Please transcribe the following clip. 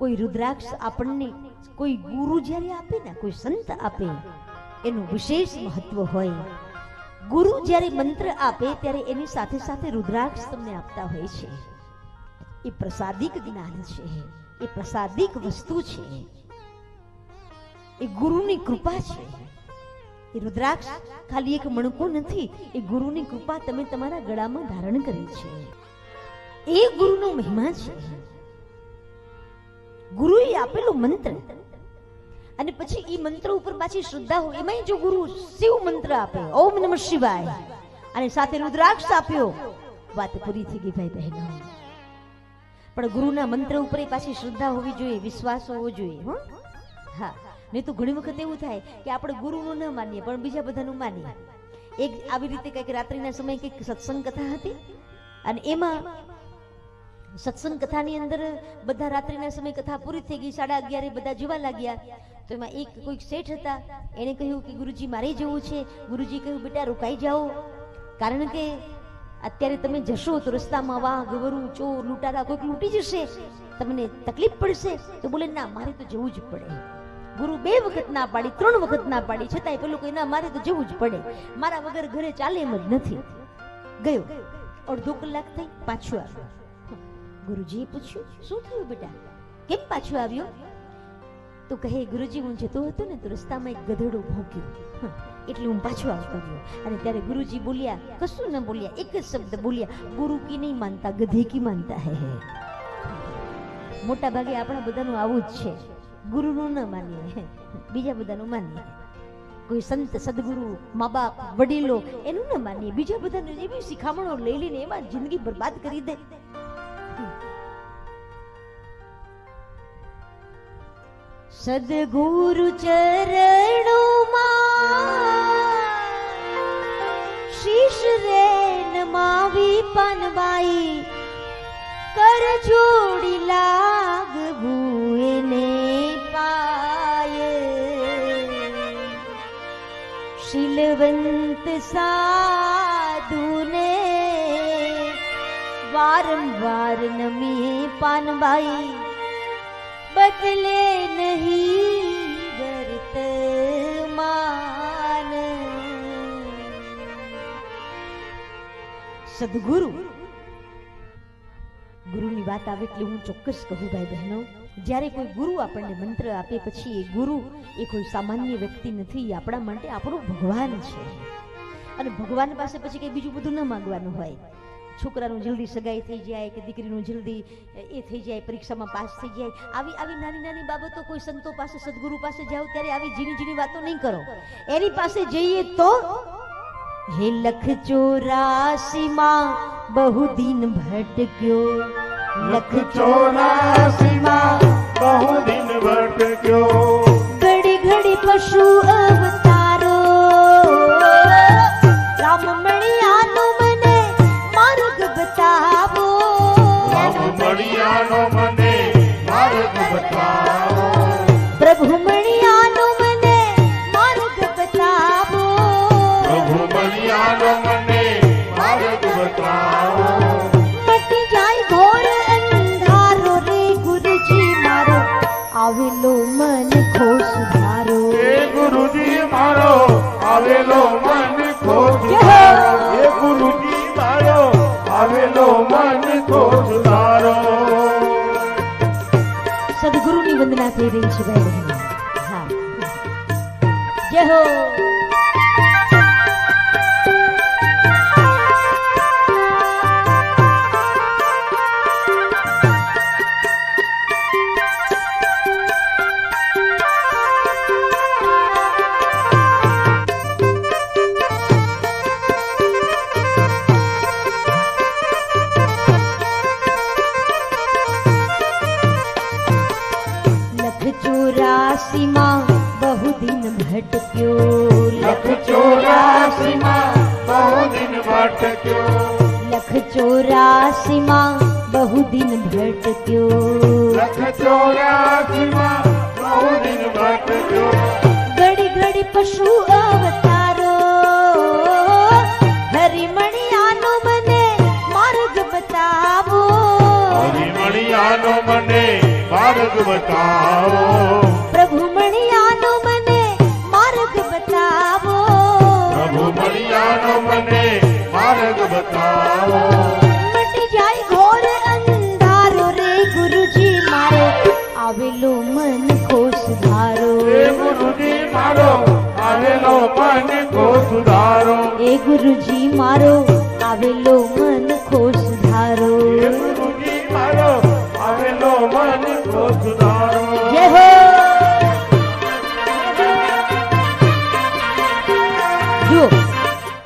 કોઈ રુદ્રાક્ષ આપણને કોઈ ગુરુ જ્યારે આપે ને, કોઈ સંત આપે, એનું વિશેષ મહત્વ હોય. ગુરુ જ્યારે મંત્ર આપે ત્યારે એની સાથે સાથે રુદ્રાક્ષ તમને આપતા હોય છે. એ પ્રસાદિક જ્ઞાન છે, એ પ્રસાદિક વસ્તુ છે, એ ગુરુની કૃપા છે. એ રુદ્રાક્ષ ખાલી એક મણકો નથી, એ ગુરુની કૃપા તમે તમારા ગળામાં ધારણ કરી છે. એ ગુરુનો મહિમા છે. ગુરુએ આપેલો મંત્ર અને પછી એ મંત્ર ઉપર પાછી શ્રદ્ધા હોય. એમાં જો ગુરુ શિવ મંત્ર આપે, ઓમ નમઃ શિવાય, અને સાથે રુદ્રાક્ષ આપ્યો, વાત પૂરી થઈ ગઈ ભાઈ બહેનો. પણ ગુરુના મંત્ર ઉપર પાછી શ્રદ્ધા હોવી જોઈએ, વિશ્વાસ હોવો જોઈએ. હા, નહીં તો ઘણી વખત એવું થાય કે આપણે ગુરુનું ન માનીએ પણ બીજા બધાનું માનીએ. એક આવી રીતે કંઈક રાત્રિના સમયે કંઈક સત્સંગ કથા હતી અને એમાં સત્સંગ કથાની અંદર બધા રાત્રિના સમય કથા પૂરી થઈ ગઈ, 11:30 બધા જવા લાગ્યા. તો એમાં એક કોઈક શેઠ હતા, એને કહ્યું કે ગુરુજી મારે જવું છે. ગુરુજી કહ્યું બેટા રોકાઈ જાઓ, કારણ કે અત્યારે તમે જશો તો રસ્તામાં વાઘ, વરુ, ચોર, લૂંટારા કોઈક લૂંટી જશે, તમને તકલીફ પડશે. તો બોલે ના, મારે તો જવું જ પડે. ગુરુ 2 વખત ના પાડી, 3 વખત ના પાડી, છતાંય પેલું કહે ના, મારે તો જવું જ પડે, મારા વગર ઘરે ચાલે એમ જ નથી. ગયો, અડધો કલાક થઈ, પાછું આવ્યો. ગુરુજીએ પૂછ્યું શું થયું બેટા, કેમ પાછું આવ્યો? તો કહે ગુરુજી હું જતો હતો ને તો રસ્તામાં એક ગધેડો ભોંક્યો, એટલે હું પાછો આવતો રહ્યો. અને ત્યારે ગુરુજી બોલ્યા, કશું ન બોલ્યા, એક જ શબ્દ બોલ્યા, ગુરુ કી નહીં માનતા, ગધે કી માનતા હે. મોટા ભાગે આપણા બધાનું આવું જ છે, ગુરુનું ન માનીએ, બીજા બધાનું માનીએ. કોઈ સંત સદગુરુ, મા બાપ, વડીલો, એનું ન માનીએ, બીજા બધાને એવી શિખામણો લઈ લઈને એમાં જિંદગી બરબાદ કરી દે. સદગુરુ ચરણોમાં શીશ રે નમાવી પાનબાઈ, કર જોડી લાગવું એને પાય. શીલવંત સાધુને વારંવાર નમી પાનબાઈ, બદલે નહીં વર્તમાન. સદગુરુ, ગુરુની વાત આવે એટલે હું ચોક્કસ કહું ભાઈ બહેનો, જ્યારે કોઈ ગુરુ આપણને મંત્ર આપે પછી એ ગુરુ એ કોઈ સામાન્ય વ્યક્તિ નથી, આપણા માટે આપણો ભગવાન છે. અને ભગવાન પાસે પછી કઈ બીજું બધું ન માંગવાનું હોય. છોકરાનું જલ્દી સગાઈ થઈ જાય કે દીકરીનું જલ્દી એ થઈ જાય, પરીક્ષામાં પાસ થઈ જાય, આવી આવી નાની નાની બાબતો કોઈ સંતો પાસે, સદગુરુ પાસે જાઓ ત્યારે આવી ઝીણી ઝીણી વાતો નહીં કરો. એની પાસે જઈએ તો હે લખ 84 માં બહુ દિન ભટક્યો, લખ 84 માં બહુ દિન ભટક્યો, ઘડી ઘડી પશુ અવતારો, રામ મળિયાનો મને માર્ગ બતાવો, રામ મળિયાનો મને માર્ગ બતાવો, પ્રભુ મળિયાનો મને માર્ગ બતાવો, પ્રભુ મળિયાનો મને માર્ગ બતાવો. મટી જાય ઘોર અંધારો રે ગુરુજી મારો, આવેલો મન ખો સુધારો. હે ગુરુજી મારો આવેલો મન ખો સુધારો, હે ગુરુજી મારો આવેલો મન ખો સુધારો. સદગુરુની વંદના થઈ રહી છે ભાઈ બહેનો. હા, જય હો. બહુ દિન ભટક્યો, લખ 84 માં બહુ દિન ભટક્યો, લખ 84 માં બહુ દિન ભટક્યો, લખ 84 માં બહુ દિન ભટક્યો, ઘડી ઘડી પશુ અવતારો, હરિમણિયાનો મને માર્ગ બતાવો, હરિમણિયાનો મને માર્ગ બતાવો પ્રભુ મણિયાનો મને માર્ગ બતાવો પ્રભુ મણિયાનો મને માર્ગ બતાવો મટી જાય ઘોર અંધારો રે ગુરુજી મારો આવેલો મન કો સુધારો એ ગુરુજી મારો આવેલો મન કો સુધારો એ ગુરુજી મારો આવેલો મન કો સુધારો એ ગુરુજી મારો આવેલો મન કો સુધારો